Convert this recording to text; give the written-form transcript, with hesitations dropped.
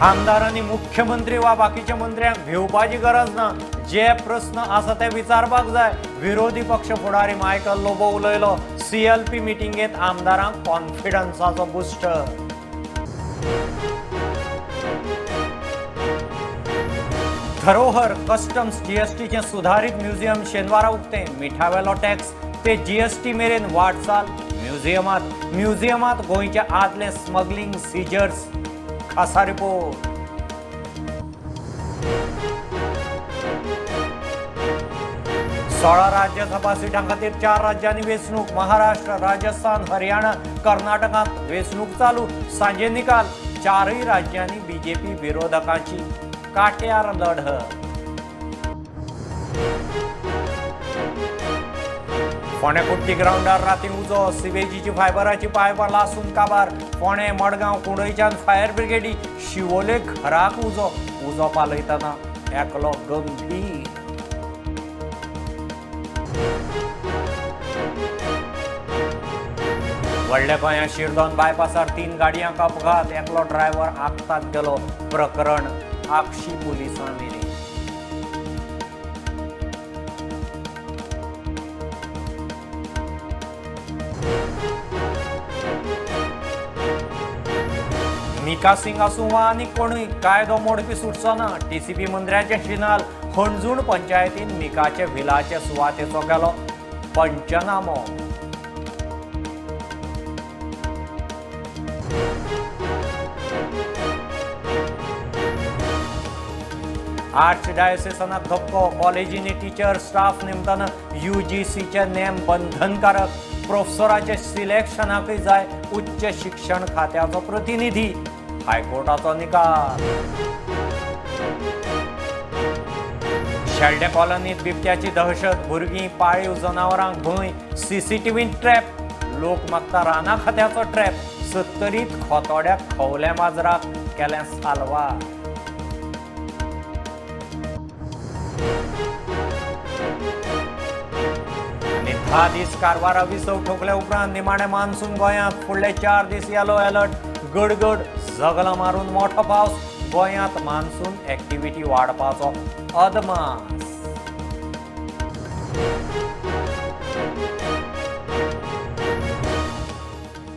आमदारांनी मुख्यमंत्री वा बाकीच्या मंत्र्यांक भिवपाची गरज ना, जे प्रश्न आसा ते विचारपाक जाय. विरोधी पक्ष फुडारी मायकल लोबो उलयलो. CLP मिटिंगेत आमदारांक कॉन्फिडन्साचो बुस्टर. धरोहर कस्टम्स GSTचे सुधारित म्युझियम शेनवारा उक्ते. मिठावेलो टॅक्स ते GST मेरेन वाटचाल म्युझियमात गोंयच्या आदले स्मगलिंग सीजर्स. खासा रिपोर्ट. सोळा राज्यसभा सीटां खातीर 4 राज्यांनी वेंचणूक. महाराष्ट्र, राजस्थान, हरियाणा, कर्नाटकांत वेंचणूक चालू. सांजे निकाल. 4य राज्यांनी BJP विरोधकांची काट्यार लढत. फोंडे कुट्टी ग्राउंडार राती उजो. सिवेजीची फायबराची पायपां लासून काबार. फोंडे, मडगांव, कुंडयच्यान फायर ब्रिगेडी. शिवोले घराक उजो पालयतना एकलो गंभीर. व्हडल्या गोंयांत शिरदोन बायपासार 3 गाडयांक अपघात. एकलो ड्रायव्हर आगतात गेलो. प्रकरण आक्षी पुलिसां मेरेन. मिका सिंग आसूं वा आनी कोणूय कायदो मोडपी सुटचो ना. TCP मंत्र्याचे शिनाल. हणजूण पंचायतीन मिकाचे व्हिलाचे सुवातेचो केलो पंचनामो. आर्चडायोसेसानाक धक्को. कॉलेजींनी टीचर स्टाफ नेमतना UGCचे नेम बंधनकारक. प्रोफेसराचे सिलेक्शनाकय जाय उच्च शिक्षण खात्याचो प्रतिनिधी. हायकोर्टाचो निकाल. शेल्डे कॉलनीत बिबट्याची दहशत. भुरगीं, पाळीव जनावरांक भंय. CCTV trap. लोक मागता राना खात्याचो ट्रॅप. 70 खोतोड्याक खवले माजराक केलें साल्वार. आनी 10 दीस कारवारा विसव ठोकले उपरांत निमाणे मान्सून गोंयांत. फुडले 4 दीस येलो अलर्ट. गडगड जगलां मारून मोठो पावस. गोंयांत मान्सून एक्टिव्हिटी वाडपाचो अदमास.